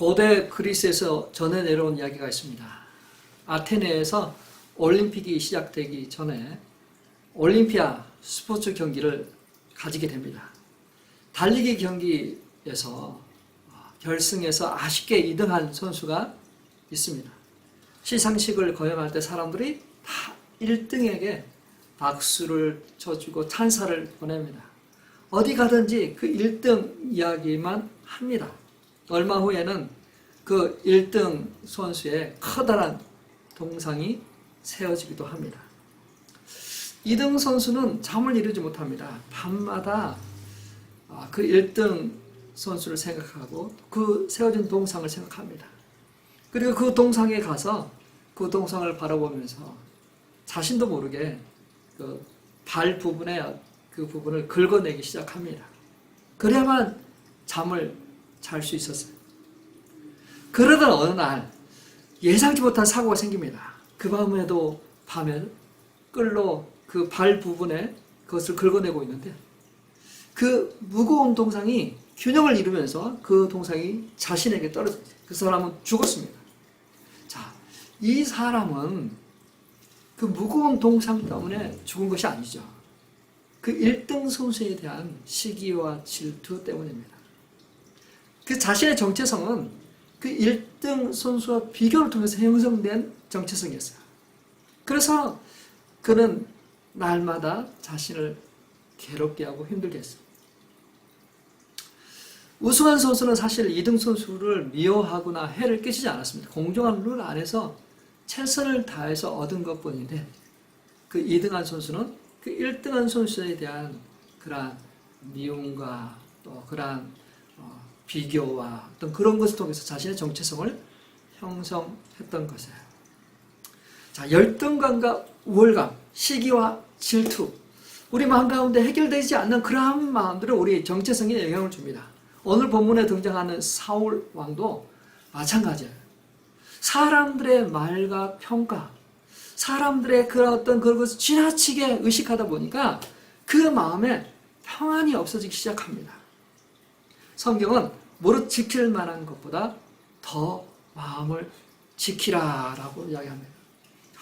고대 그리스에서 전해 내려온 이야기가 있습니다. 아테네에서 올림픽이 시작되기 전에 올림피아 스포츠 경기를 가지게 됩니다. 달리기 경기에서 결승에서 아쉽게 2등한 선수가 있습니다. 시상식을 거행할 때 사람들이 다 1등에게 박수를 쳐주고 찬사를 보냅니다. 어디 가든지 그 1등 이야기만 합니다. 얼마 후에는 그 1등 선수의 커다란 동상이 세워지기도 합니다. 2등 선수는 잠을 이루지 못합니다. 밤마다 그 1등 선수를 생각하고 그 세워진 동상을 생각합니다. 그리고 그 동상에 가서 그 동상을 바라보면서 자신도 모르게 그 발 부분에 그 부분을 긁어내기 시작합니다. 그래야만 잠을 잘 수 있었어요. 그러던 어느 날 예상치 못한 사고가 생깁니다. 그 밤에 끌로 그 발 부분에 그것을 긁어내고 있는데 그 무거운 동상이 균형을 잃으면서 그 동상이 자신에게 떨어집니다. 그 사람은 죽었습니다. 자, 이 사람은 그 무거운 동상 때문에 죽은 것이 아니죠. 그 1등 선수에 대한 시기와 질투 때문입니다. 그 자신의 정체성은 그 1등 선수와 비교를 통해서 형성된 정체성이었어요. 그래서 그는 날마다 자신을 괴롭게 하고 힘들게 했어요. 우승한 선수는 사실 2등 선수를 미워하거나 해를 끼치지 않았습니다. 공정한 룰 안에서 최선을 다해서 얻은 것뿐인데 그 2등한 선수는 그 1등한 선수에 대한 그러한 미움과 또 그러한 비교와 어떤 그런 것을 통해서 자신의 정체성을 형성했던 것이에요. 자, 열등감과 우월감, 시기와 질투, 우리 마음 가운데 해결되지 않는 그러한 마음들은 우리 정체성에 영향을 줍니다. 오늘 본문에 등장하는 사울 왕도 마찬가지예요. 사람들의 말과 평가, 사람들의 그런 어떤 그것을 지나치게 의식하다 보니까 그 마음에 평안이 없어지기 시작합니다. 성경은 무릇 지킬 만한 것보다 더 마음을 지키라라고 이야기합니다.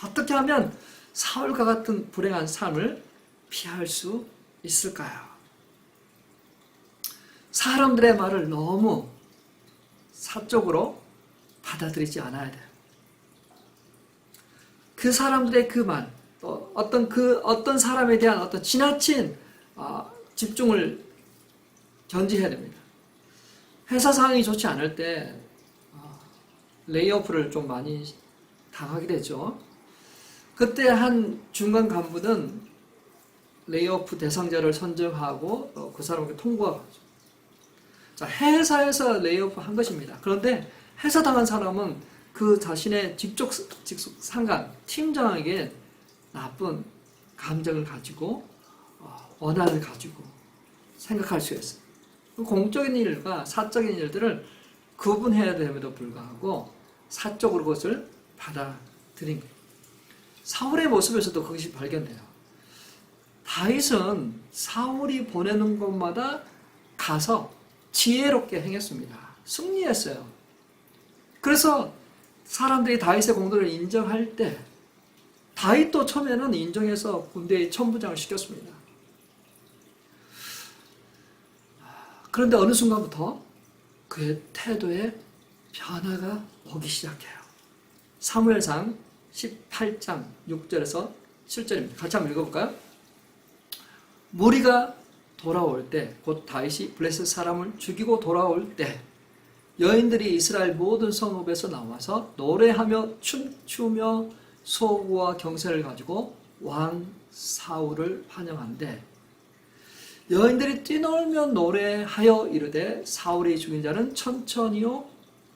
어떻게 하면 사울과 같은 불행한 삶을 피할 수 있을까요? 사람들의 말을 너무 사적으로 받아들이지 않아야 돼요. 그 사람들의 그 말, 또 어떤 사람에 대한 어떤 지나친 집중을 견지해야 됩니다. 회사 상황이 좋지 않을 때 레이오프를 좀 많이 당하게 되죠. 그때 한 중간 간부는 레이오프 대상자를 선정하고 그 사람에게 통보하고 하죠. 자, 회사에서 레이오프 한 것입니다. 그런데 해사당한 사람은 그 자신의 직속 상관, 팀장에게 나쁜 감정을 가지고 원한을 가지고 생각할 수 있어요. 공적인 일과 사적인 일들을 구분해야 됨에도 불구하고 사적으로 그것을 받아들인 거예요. 사울의 모습에서도 그것이 발견돼요. 다윗은 사울이 보내는 곳마다 가서 지혜롭게 행했습니다. 승리했어요. 그래서 사람들이 다윗의 공로를 인정할 때 다윗도 처음에는 인정해서 군대의 천부장을 시켰습니다. 그런데 어느 순간부터 그의 태도에 변화가 오기 시작해요. 사무엘상 18장 6절에서 7절입니다. 같이 한번 읽어볼까요? 무리가 돌아올 때, 곧 다윗이 블레셋 사람을 죽이고 돌아올 때 여인들이 이스라엘 모든 성읍에서 나와서 노래하며 춤추며 소구와 경세를 가지고 왕 사울을 환영한대. 여인들이 뛰놀며 노래하여 이르되 사울이 죽인 자는 천천히요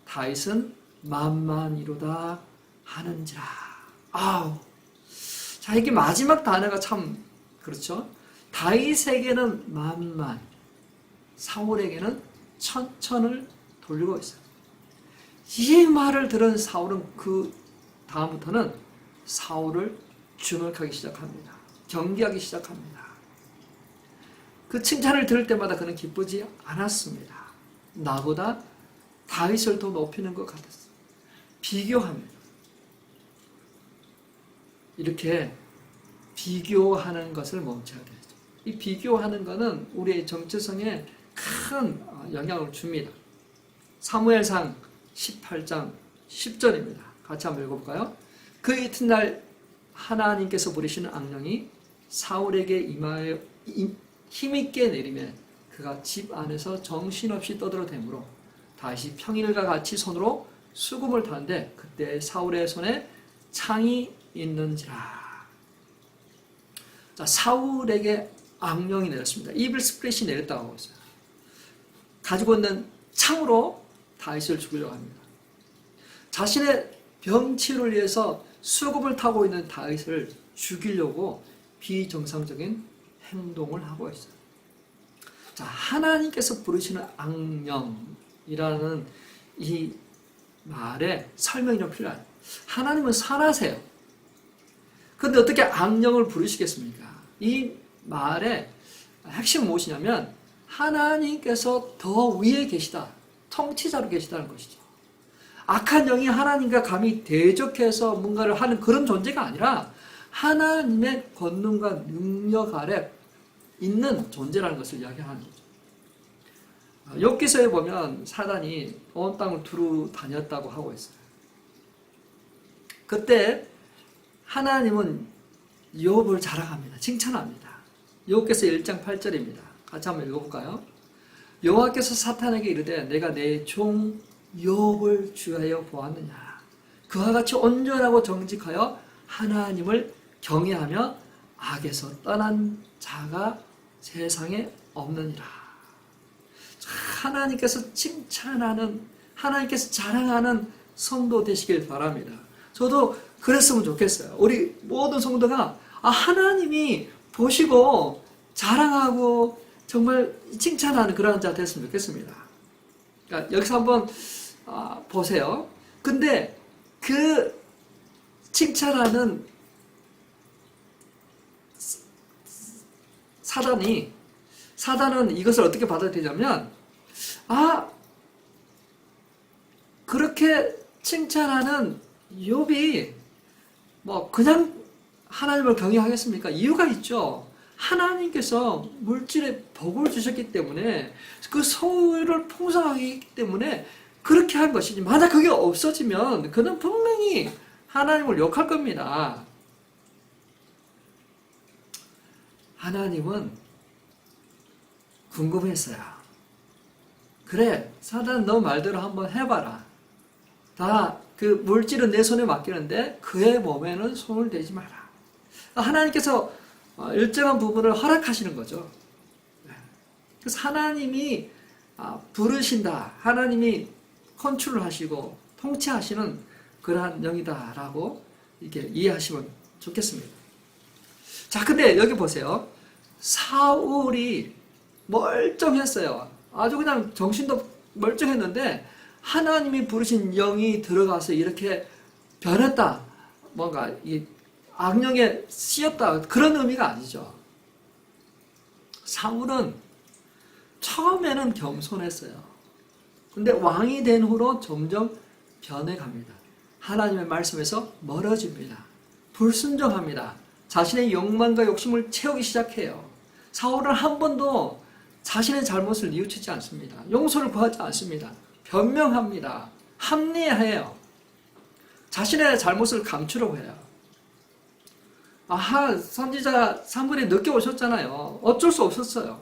다윗은 만만이로다 하는지라. 아우. 자, 이게 마지막 단어가 참 그렇죠. 다윗에게는 만만, 사울에게는 천천을 돌리고 있어요. 이 말을 들은 사울은 그 다음부터는 사울을 주목하기 시작합니다. 경계하기 시작합니다. 그 칭찬을 들을 때마다 그는 기쁘지 않았습니다. 나보다 다윗을 더 높이는 것 같았어요. 비교합니다. 이렇게 비교하는 것을 멈춰야 되죠. 이 비교하는 것은 우리의 정체성에 큰 영향을 줍니다. 사무엘상 18장 10절입니다. 같이 한번 읽어볼까요? 그 이튿날 하나님께서 부리시는 악령이 사울에게 임하여 힘있게 내리매 그가 집 안에서 정신없이 떠들어대므로 다시 평일과 같이 손으로 수금을 타는데 그때 사울의 손에 창이 있는지라. 자, 사울에게 악령이 내렸습니다. 이빌 스피릿이 내렸다고 하고 있어요. 가지고 있는 창으로 다윗을 죽이려고 합니다. 자신의 병치를 위해서 수금을 타고 있는 다윗을 죽이려고 비정상적인 행동을 하고 있어요. 자, 하나님께서 부르시는 악령이라는 이 말에 설명이 좀 필요해요. 하나님은 선하세요. 그런데 어떻게 악령을 부르시겠습니까? 이 말의 핵심은 무엇이냐면 하나님께서 더 위에 계시다. 통치자로 계시다는 것이죠. 악한 영이 하나님과 감히 대적해서 뭔가를 하는 그런 존재가 아니라 하나님의 권능과 능력 아래 있는 존재라는 것을 이야기하는 거죠. 욥기서에 보면 사단이 온 땅을 두루 다녔다고 하고 있어요. 그때 하나님은 욥을 자랑합니다. 칭찬합니다. 욥기서 1장 8절입니다. 같이 한번 읽어볼까요? 여호와께서 사탄에게 이르되 내가 내 종 욥을 주하여 보았느냐. 그와 같이 온전하고 정직하여 하나님을 경외하며 악에서 떠난 자가 세상에 없느니라. 하나님께서 칭찬하는, 하나님께서 자랑하는 성도 되시길 바랍니다. 저도 그랬으면 좋겠어요. 우리 모든 성도가 하나님이 보시고 자랑하고 정말 칭찬하는 그런 자 됐으면 좋겠습니다. 그러니까 여기서 한번 보세요. 근데 그 칭찬하는 사단은 이것을 어떻게 받아들이냐면 그렇게 칭찬하는 욥이 뭐 그냥 하나님을 경외하겠습니까? 이유가 있죠. 하나님께서 물질에 복을 주셨기 때문에 그 소유를 풍성하기 때문에 그렇게 한 것이지, 만약 그게 없어지면 그는 분명히 하나님을 욕할 겁니다. 하나님은 궁금했어요. 그래, 사단 너 말대로 한번 해봐라. 다 그 물질은 내 손에 맡기는데 그의 몸에는 손을 대지 마라. 하나님께서 일정한 부분을 허락하시는 거죠. 그래서 하나님이 부르신다. 하나님이 컨트롤 하시고 통치하시는 그러한 영이다라고 이렇게 이해하시면 좋겠습니다. 자, 근데 여기 보세요. 사울이 멀쩡했어요. 아주 그냥 정신도 멀쩡했는데 하나님이 부르신 영이 들어가서 이렇게 변했다. 뭔가 이 악령에 씌었다. 그런 의미가 아니죠. 사울은 처음에는 겸손했어요. 근데 왕이 된 후로 점점 변해갑니다. 하나님의 말씀에서 멀어집니다. 불순종합니다. 자신의 욕망과 욕심을 채우기 시작해요. 사울은 한 번도 자신의 잘못을 뉘우치지 않습니다. 용서를 구하지 않습니다. 변명합니다. 합리화해요. 자신의 잘못을 감추려고 해요. 선지자 사무엘이 늦게 오셨잖아요. 어쩔 수 없었어요.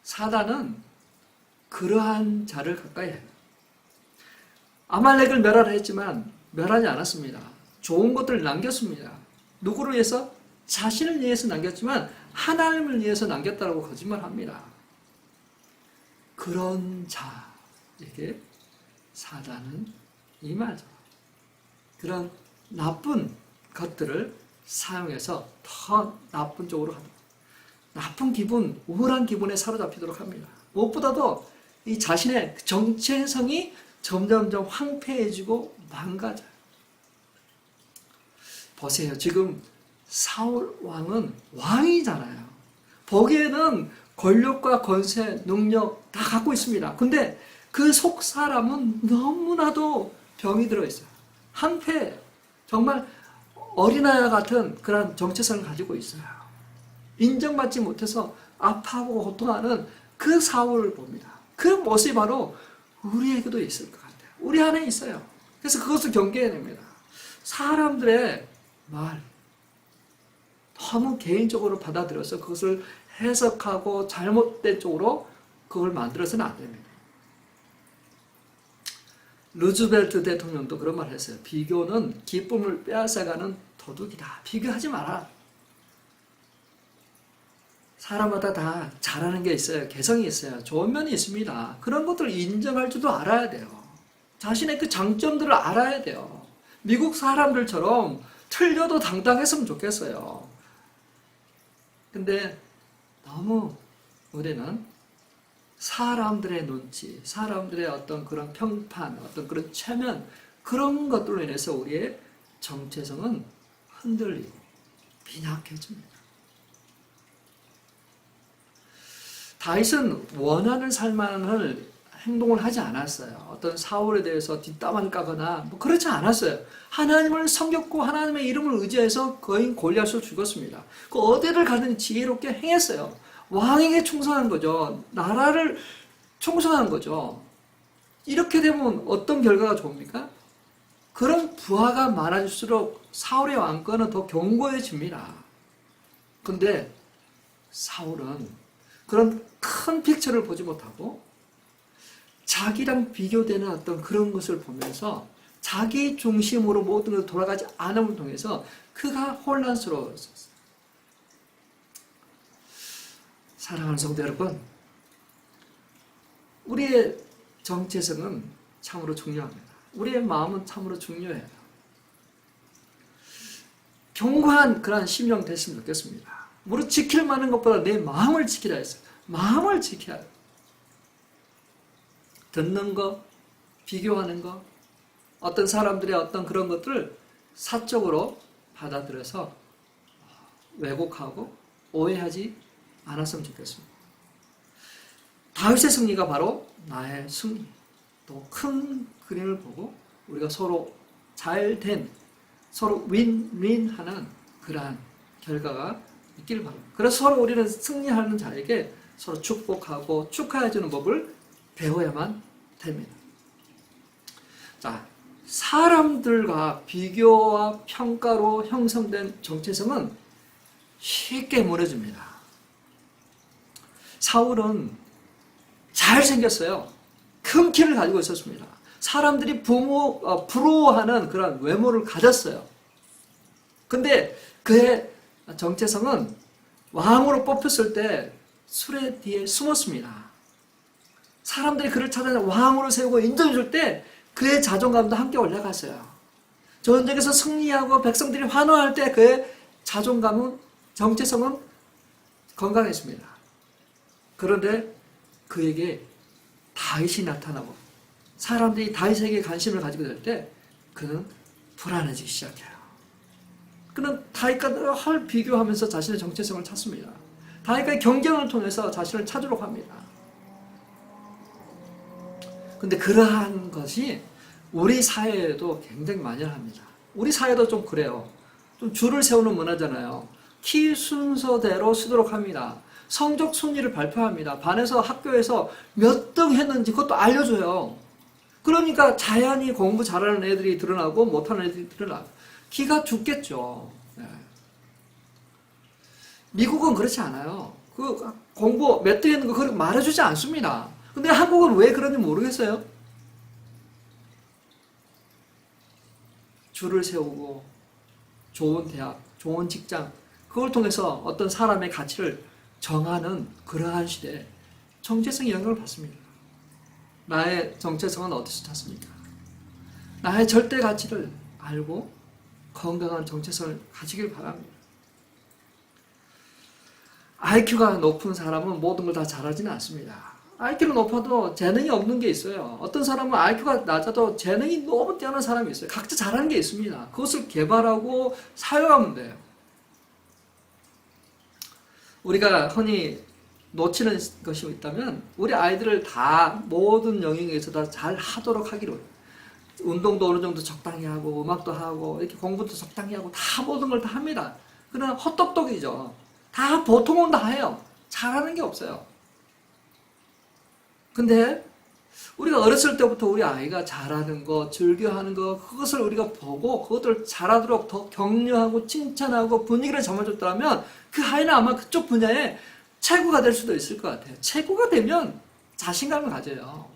사단은 그러한 자를 가까이 해요. 아말렉을 멸하라 했지만 멸하지 않았습니다. 좋은 것들을 남겼습니다. 누구를 위해서? 자신을 위해서 남겼지만 하나님을 위해서 남겼다고 거짓말합니다. 그런 자에게 사단은 임하죠. 그런 나쁜 것들을 사용해서 더 나쁜 쪽으로 합니다. 나쁜 기분, 우울한 기분에 사로잡히도록 합니다. 무엇보다도 이 자신의 정체성이 점점점 황폐해지고 망가져요. 보세요. 지금 사울 왕은 왕이잖아요. 보기에는 권력과 권세, 능력 다 갖고 있습니다. 근데 그 속 사람은 너무나도 병이 들어있어요. 항폐해요. 정말 어린아이와 같은 그런 정체성을 가지고 있어요. 인정받지 못해서 아파하고 고통하는 그 사울을 봅니다. 그 모습이 바로 우리에게도 있을 것 같아요. 우리 안에 있어요. 그래서 그것을 경계해냅니다. 사람들의 말, 너무 개인적으로 받아들여서 그것을 해석하고 잘못된 쪽으로 그걸 만들어서는 안 됩니다. 루즈벨트 대통령도 그런 말 했어요. 비교는 기쁨을 빼앗아가는 도둑이다. 비교하지 마라. 사람마다 다 잘하는 게 있어요. 개성이 있어요. 좋은 면이 있습니다. 그런 것들을 인정할 줄도 알아야 돼요. 자신의 그 장점들을 알아야 돼요. 미국 사람들처럼 틀려도 당당했으면 좋겠어요. 근데 너무 우리는 사람들의 눈치, 사람들의 어떤 그런 평판, 어떤 그런 체면, 그런 것들로 인해서 우리의 정체성은 흔들리고 빈약해집니다. 다윗은 원하는 살만한 행동을 하지 않았어요. 어떤 사울에 대해서 뒷담화를 까거나 뭐 그렇지 않았어요. 하나님을 섬겼고 하나님의 이름을 의지해서 거인 골리앗을 죽였습니다. 그 어디를 가든 지혜롭게 행했어요. 왕에게 충성한 거죠. 나라를 충성한 거죠. 이렇게 되면 어떤 결과가 좋습니까? 그런 부하가 많아질수록 사울의 왕권은 더 견고해집니다. 근데 사울은 그런 큰 픽처를 보지 못하고 자기랑 비교되는 어떤 그런 것을 보면서 자기 중심으로 모든 것을 돌아가지 않음을 통해서 그가 혼란스러웠었어요. 사랑하는 성도 여러분, 우리의 정체성은 참으로 중요합니다. 우리의 마음은 참으로 중요해요. 견고한 그런 심령 됐으면 좋겠습니다. 무릇 지킬 만한 것보다 내 마음을 지키라 했어요. 마음을 지켜야 해요. 듣는 거, 비교하는 거, 어떤 사람들의 어떤 그런 것들을 사적으로 받아들여서 왜곡하고 오해하지 않았으면 좋겠습니다. 다윗의 승리가 바로 나의 승리, 또 큰 그림을 보고 우리가 서로 잘된, 서로 윈윈하는 그러한 결과가 있기를 바랍니다. 그래서 서로 우리는 승리하는 자에게 서로 축복하고 축하해주는 법을 배워야만 됩니다. 자, 사람들과 비교와 평가로 형성된 정체성은 쉽게 무너집니다. 사울은 잘생겼어요. 큰 키를 가지고 있었습니다. 사람들이 부러워하는 그런 외모를 가졌어요. 근데 그의 정체성은 왕으로 뽑혔을 때 수레 뒤에 숨었습니다. 사람들이 그를 찾아내 왕으로 세우고 인정해줄 때 그의 자존감도 함께 올라갔어요. 전쟁에서 승리하고 백성들이 환호할 때 그의 자존감은, 정체성은 건강했습니다. 그런데 그에게 다윗이 나타나고 사람들이 다윗에게 관심을 가지게 될 때 그는 불안해지기 시작해요. 그는 다윗과 늘 비교하면서 자신의 정체성을 찾습니다. 다윗과의 경쟁을 통해서 자신을 찾으려고 합니다. 근데 그러한 것이 우리 사회에도 굉장히 만연합니다. 우리 사회도 좀 그래요. 좀 줄을 세우는 문화잖아요. 키 순서대로 쓰도록 합니다. 성적 순위를 발표합니다. 반에서 학교에서 몇 등 했는지 그것도 알려줘요. 그러니까 자연히 공부 잘하는 애들이 드러나고 못하는 애들이 드러나고 기가 죽겠죠. 네. 미국은 그렇지 않아요. 그 공부 몇 등 했는 거 그렇게 말해주지 않습니다. 근데 한국은 왜 그런지 모르겠어요. 줄을 세우고 좋은 대학, 좋은 직장, 그걸 통해서 어떤 사람의 가치를 정하는 그러한 시대에 정체성이 영향을 받습니다. 나의 정체성은 어디서 찾습니까? 나의 절대 가치를 알고 건강한 정체성을 가지길 바랍니다. IQ가 높은 사람은 모든 걸 다 잘하지는 않습니다. IQ가 높아도 재능이 없는 게 있어요. 어떤 사람은 IQ가 낮아도 재능이 너무 뛰어난 사람이 있어요. 각자 잘하는 게 있습니다. 그것을 개발하고 사용하면 돼요. 우리가 흔히 놓치는 것이 있다면 우리 아이들을 다 모든 영역에서 다 잘 하도록 하기로, 운동도 어느 정도 적당히 하고 음악도 하고 이렇게 공부도 적당히 하고 다 모든 걸 다 합니다. 그러나 헛똑똑이죠. 다 보통은 다 해요. 잘하는 게 없어요. 근데 우리가 어렸을 때부터 우리 아이가 잘하는 거, 즐겨하는 거, 그것을 우리가 보고 그것들 잘하도록 더 격려하고 칭찬하고 분위기를 잡아줬다면 그 아이는 아마 그쪽 분야에 최고가 될 수도 있을 것 같아요. 최고가 되면 자신감을 가져요.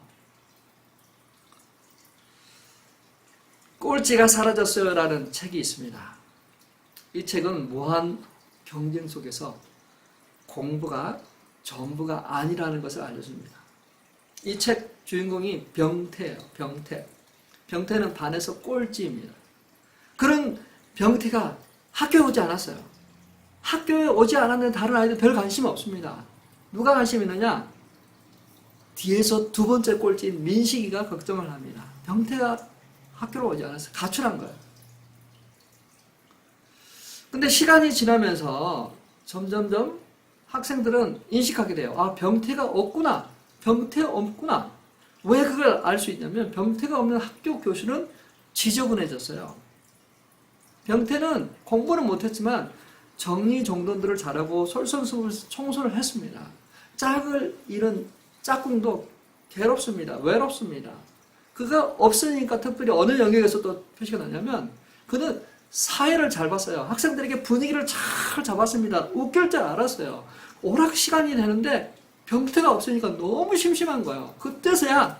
꼴찌가 사라졌어요 라는 책이 있습니다. 이 책은 무한 경쟁 속에서 공부가 전부가 아니라는 것을 알려줍니다. 이 책 주인공이 병태예요. 병태. 병태는 반에서 꼴찌입니다. 그런 병태가 학교에 오지 않았어요. 학교에 오지 않았는데 다른 아이들 별 관심 없습니다. 누가 관심 있느냐? 뒤에서 두 번째 꼴찌인 민식이가 걱정을 합니다. 병태가 학교로 오지 않았어요. 가출한 거예요. 근데 시간이 지나면서 점점점 학생들은 인식하게 돼요. 아, 병태가 없구나. 병태 없구나. 왜 그걸 알 수 있냐면 병태가 없는 학교 교실은 지저분해졌어요. 병태는 공부는 못했지만 정리정돈들을 잘하고 솔선수범해서 청소를 했습니다. 짝을 잃은 짝꿍도 괴롭습니다. 외롭습니다. 그가 없으니까 특별히 어느 영역에서 또 표시가 나냐면 그는 사회를 잘 봤어요. 학생들에게 분위기를 잘 잡았습니다. 웃길 줄 알았어요. 오락 시간이 되는데 병태가 없으니까 너무 심심한 거예요. 그때서야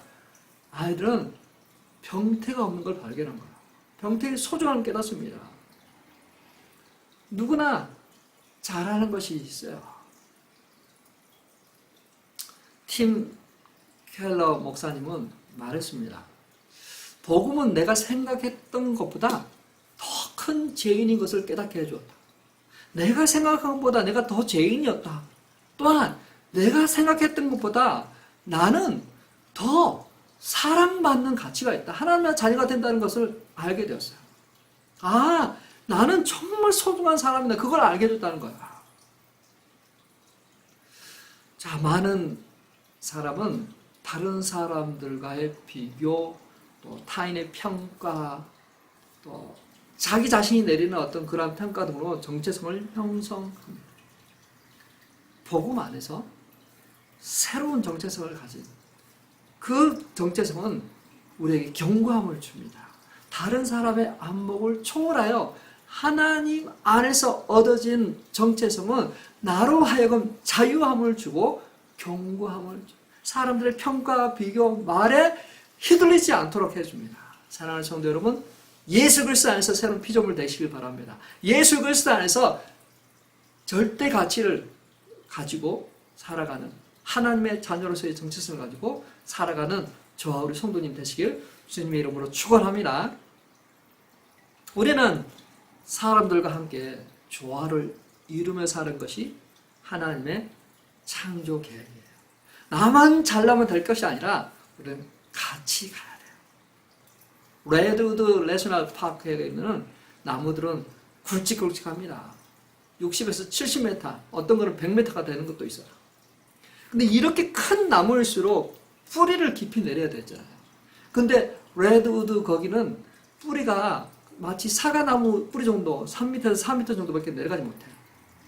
아이들은 병태가 없는 걸 발견한 거예요. 병태의 소중함을 깨닫습니다. 누구나 잘하는 것이 있어요. 팀 켈러 목사님은 말했습니다. 복음은 내가 생각했던 것보다 더 큰 죄인인 것을 깨닫게 해주었다. 내가 생각한 것보다 내가 더 죄인이었다. 또한 내가 생각했던 것보다 나는 더 사랑받는 가치가 있다. 하나님의 자녀가 된다는 것을 알게 되었어요. 아, 나는 정말 소중한 사람이다. 그걸 알게 해줬다는 거야. 자, 많은 사람은 다른 사람들과의 비교, 또 타인의 평가, 또 자기 자신이 내리는 어떤 그러한 평가 등으로 정체성을 형성합니다. 복음 안에서 새로운 정체성을 가진 그 정체성은 우리에게 견고함을 줍니다. 다른 사람의 안목을 초월하여 하나님 안에서 얻어진 정체성은 나로 하여금 자유함을 주고 견고함을 주고 사람들의 평가, 비교, 말에 휘둘리지 않도록 해줍니다. 사랑하는 성도 여러분, 예수 그리스도 안에서 새로운 피조물 되시길 바랍니다. 예수 그리스도 안에서 절대 가치를 가지고 살아가는 하나님의 자녀로서의 정체성을 가지고 살아가는 저와 우리 성도님 되시길 주님의 이름으로 축원합니다. 우리는 사람들과 함께 조화를 이루며 사는 것이 하나님의 창조 계획이에요. 나만 잘나면 될 것이 아니라 우리는 같이 가야 돼요. 레드우드 내셔널 파크에 있는 나무들은 굵직굵직합니다. 60에서 70m, 어떤 거는 100m가 되는 것도 있어요. 근데 이렇게 큰 나무일수록 뿌리를 깊이 내려야 되잖아요. 근데 레드우드 거기는 뿌리가 마치 사과나무 뿌리 정도 3m에서 4m 정도밖에 내려가지 못해요.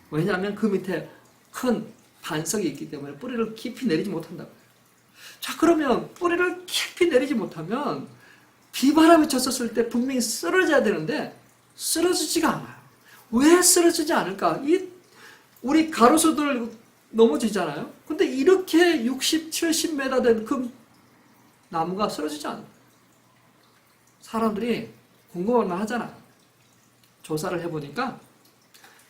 왜냐하면 그 밑에 큰 반석이 있기 때문에 뿌리를 깊이 내리지 못한다고요. 자, 그러면 뿌리를 깊이 내리지 못하면 비바람이 쳤었을 때 분명히 쓰러져야 되는데 쓰러지지가 않아요. 왜 쓰러지지 않을까? 우리 가로수들 넘어지잖아요. 근데 이렇게 60, 70m 된 그 나무가 쓰러지지 않아요. 사람들이 궁금할만 하잖아요. 조사를 해보니까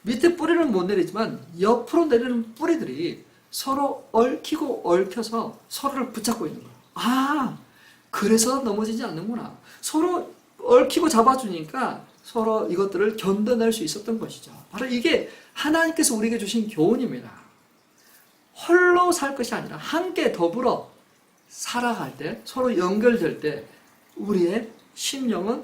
밑에 뿌리는 못 내리지만 옆으로 내리는 뿌리들이 서로 얽히고 얽혀서 서로를 붙잡고 있는 거예요. 아, 그래서 넘어지지 않는구나. 서로 얽히고 잡아주니까 서로 이것들을 견뎌낼 수 있었던 것이죠. 바로 이게 하나님께서 우리에게 주신 교훈입니다. 홀로 살 것이 아니라 함께 더불어 살아갈 때, 서로 연결될 때 우리의 심령은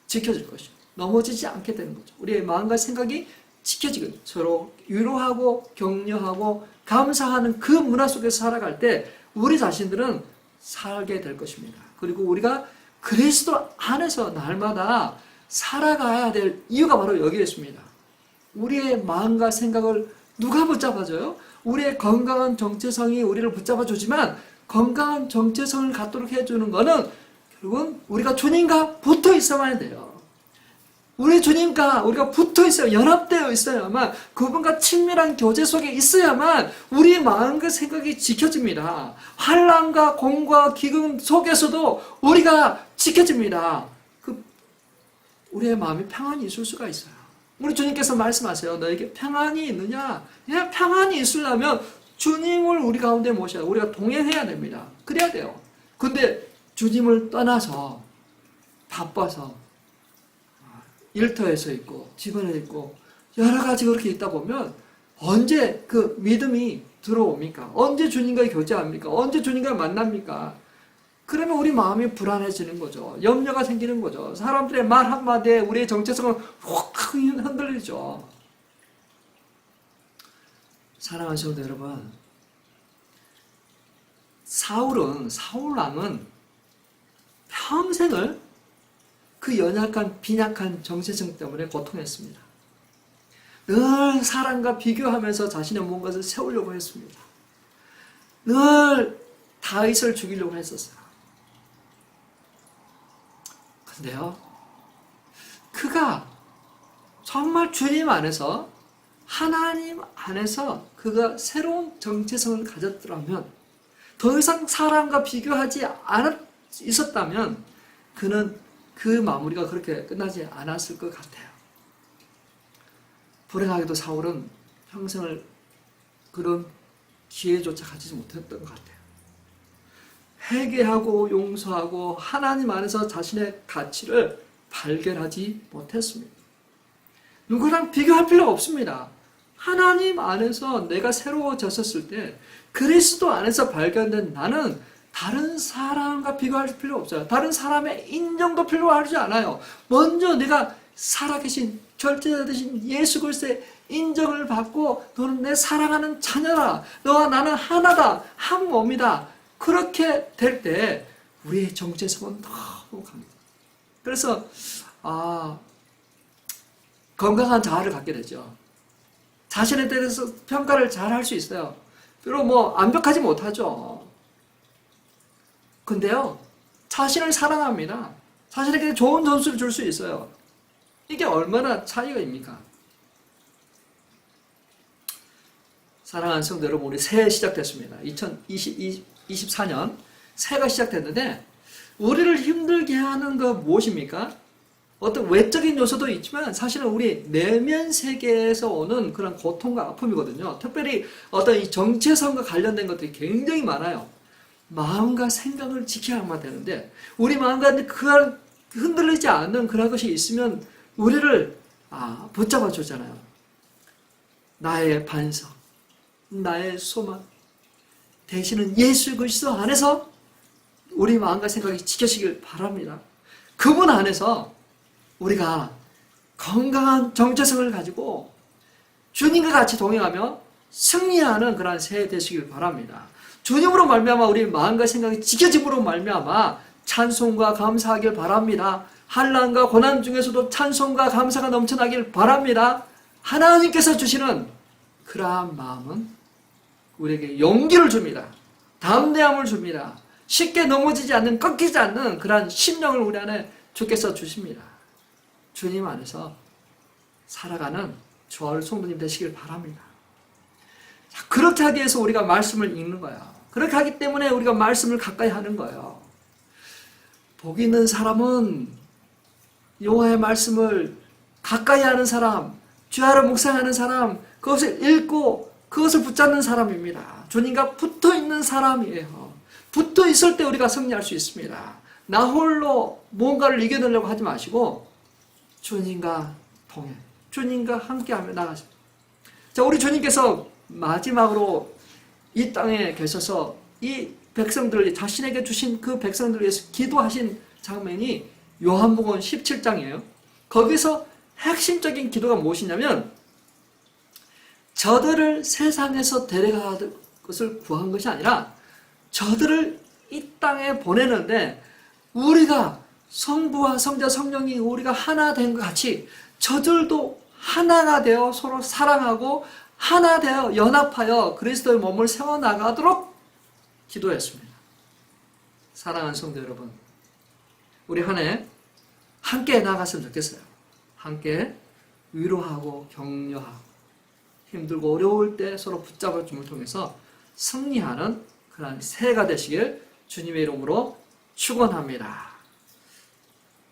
지켜질 것이죠. 넘어지지 않게 되는 거죠. 우리의 마음과 생각이 지켜지고 서로 위로하고 격려하고 감사하는 그 문화 속에서 살아갈 때 우리 자신들은 살게 될 것입니다. 그리고 우리가 그리스도 안에서 날마다 살아가야 될 이유가 바로 여기에 있습니다. 우리의 마음과 생각을 누가 붙잡아줘요? 우리의 건강한 정체성이 우리를 붙잡아주지만 건강한 정체성을 갖도록 해주는 것은 결국은 우리가 주님과 붙어 있어야만 돼요. 우리 주님과 우리가 붙어 있어야, 연합되어 있어야만, 그분과 친밀한 교제 속에 있어야만 우리의 마음과 생각이 지켜집니다. 환난과 공과 기근 속에서도 우리가 지켜집니다. 우리의 마음이 평안이 있을 수가 있어요. 우리 주님께서 말씀하세요. 너에게 평안이 있느냐? 그냥 평안이 있으려면 주님을 우리 가운데 모셔야, 우리가 동행해야 됩니다. 그래야 돼요. 근데 주님을 떠나서 바빠서 일터에서 있고 집안에 있고 여러 가지 그렇게 있다 보면 언제 그 믿음이 들어옵니까? 언제 주님과 교제합니까? 언제 주님과 만납니까? 그러면 우리 마음이 불안해지는 거죠. 염려가 생기는 거죠. 사람들의 말 한마디에 우리의 정체성은 확 흔들리죠. 사랑하는 성도 여러분, 사울왕은 평생을 그 연약한 빈약한 정체성 때문에 고통했습니다. 늘 사람과 비교하면서 자신의 무엇을 세우려고 했습니다. 늘 다윗을 죽이려고 했었어요. 근데요, 그가 정말 주님 안에서, 하나님 안에서 그가 새로운 정체성을 가졌더라면, 더 이상 사람과 비교하지 있었다면 그는 그 마무리가 그렇게 끝나지 않았을 것 같아요. 불행하게도 사울은 평생을 그런 기회조차 가지지 못했던 것 같아요. 회개하고 용서하고 하나님 안에서 자신의 가치를 발견하지 못했습니다. 누구랑 비교할 필요가 없습니다. 하나님 안에서 내가 새로워졌을 때 그리스도 안에서 발견된 나는 다른 사람과 비교할 필요 없어요. 다른 사람의 인정도 필요하지 않아요. 먼저 내가 살아계신 절대자 되신 예수 그리스도의 인정을 받고 너는 내 사랑하는 자녀라. 너와 나는 하나다. 한 몸이다. 그렇게 될 때 우리의 정체성은 너무 강합니다. 그래서 건강한 자아를 갖게 되죠. 자신에 대해서 평가를 잘 할 수 있어요. 비록 완벽하지 못하죠. 근데요, 자신을 사랑합니다. 자신에게 좋은 점수를 줄 수 있어요. 이게 얼마나 차이가 입니까? 사랑하는 성도 여러분, 우리 새해 시작됐습니다. 2024년 새해가 시작됐는데 우리를 힘들게 하는 거 무엇입니까? 어떤 외적인 요소도 있지만 사실은 우리 내면 세계에서 오는 그런 고통과 아픔이거든요. 특별히 어떤 이 정체성과 관련된 것들이 굉장히 많아요. 마음과 생각을 지켜야만 되는데 우리 마음과 그 흔들리지 않는 그런 것이 있으면 우리를 붙잡아 주잖아요. 나의 반석, 나의 소망 대신은 예수 그리스도 안에서 우리 마음과 생각이 지켜지길 바랍니다. 그분 안에서 우리가 건강한 정체성을 가지고 주님과 같이 동행하며 승리하는 그런 새해 되시길 바랍니다. 주님으로 말미암아 우리 마음과 생각이 지켜짐으로 말미암아 찬송과 감사하길 바랍니다. 환난과 고난 중에서도 찬송과 감사가 넘쳐나길 바랍니다. 하나님께서 주시는 그러한 마음은 우리에게 용기를 줍니다. 담대함을 줍니다. 쉽게 넘어지지 않는, 꺾이지 않는 그러한 심령을 우리 안에 주께서 주십니다. 주님 안에서 살아가는 저와 성도님 되시길 바랍니다. 자, 그렇게 하기 위해서 우리가 말씀을 읽는 거야. 그렇게 하기 때문에 우리가 말씀을 가까이 하는 거예요. 복 있는 사람은 여호와의 말씀을 가까이 하는 사람, 주야로 묵상하는 사람, 그것을 읽고 그것을 붙잡는 사람입니다. 주님과 붙어 있는 사람이에요. 붙어 있을 때 우리가 승리할 수 있습니다. 나 홀로 뭔가를 이겨내려고 하지 마시고 주님과 동행, 주님과 함께하며 나가십니다. 자, 우리 주님께서 마지막으로 이 땅에 계셔서 이 백성들, 자신에게 주신 그 백성들을 위해서 기도하신 장면이 요한복음 17장이에요. 거기서 핵심적인 기도가 무엇이냐면 저들을 세상에서 데려갈 것을 구한 것이 아니라 저들을 이 땅에 보내는데 우리가 성부와 성자 성령이 우리가 하나 된 것 같이 저들도 하나가 되어 서로 사랑하고 하나 되어 연합하여 그리스도의 몸을 세워나가도록 기도했습니다. 사랑하는 성도 여러분, 우리 한 해 함께 나갔으면 좋겠어요. 함께 위로하고 격려하고 힘들고 어려울 때 서로 붙잡아 줌을 통해서 승리하는 그런 새해가 되시길 주님의 이름으로 축원합니다.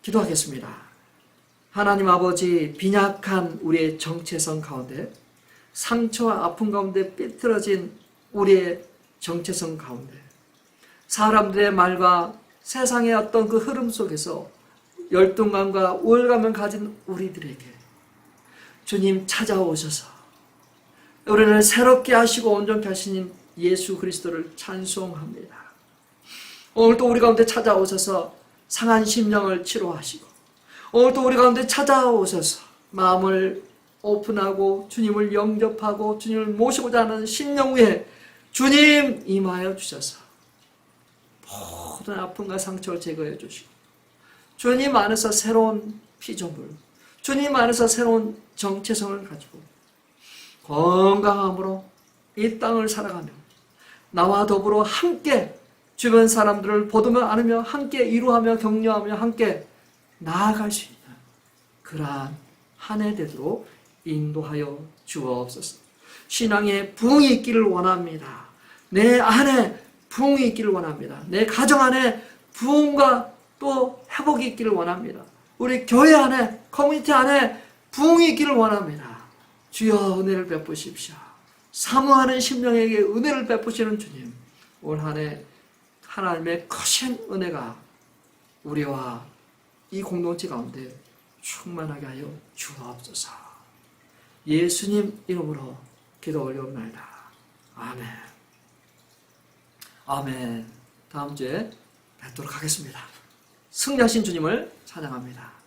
기도하겠습니다. 하나님 아버지, 빈약한 우리의 정체성 가운데, 상처와 아픔 가운데 삐뚤어진 우리의 정체성 가운데, 사람들의 말과 세상의 어떤 그 흐름 속에서 열등감과 우월감을 가진 우리들에게 주님 찾아오셔서 우리를 새롭게 하시고 온전케 하시는 예수 그리스도를 찬송합니다. 오늘도 우리 가운데 찾아오셔서 상한 심령을 치료하시고, 오늘도 우리 가운데 찾아오셔서 마음을 오픈하고 주님을 영접하고 주님을 모시고자 하는 심령 위에 주님 임하여 주셔서 모든 아픔과 상처를 제거해 주시고, 주님 안에서 새로운 피조물, 주님 안에서 새로운 정체성을 가지고 건강함으로 이 땅을 살아가며 나와 더불어 함께 주변 사람들을 보듬어 안으며 함께 위로하며 격려하며 함께 나아갈 수 있는 그러한 한 해 되도록 인도하여 주옵소서. 신앙에 부흥이 있기를 원합니다. 내 안에 부흥이 있기를 원합니다. 내 가정 안에 부흥과 또 회복이 있기를 원합니다. 우리 교회 안에, 커뮤니티 안에 부흥이 있기를 원합니다. 주여 은혜를 베푸십시오. 사모하는 심령에게 은혜를 베푸시는 주님, 올 한 해 하나님의 크신 은혜가 우리와 이 공동체 가운데 충만하게 하여 주옵소서. 예수님 이름으로 기도 올려옵나이다. 아멘. 아멘. 다음 주에 뵙도록 하겠습니다. 승리하신 주님을 찬양합니다.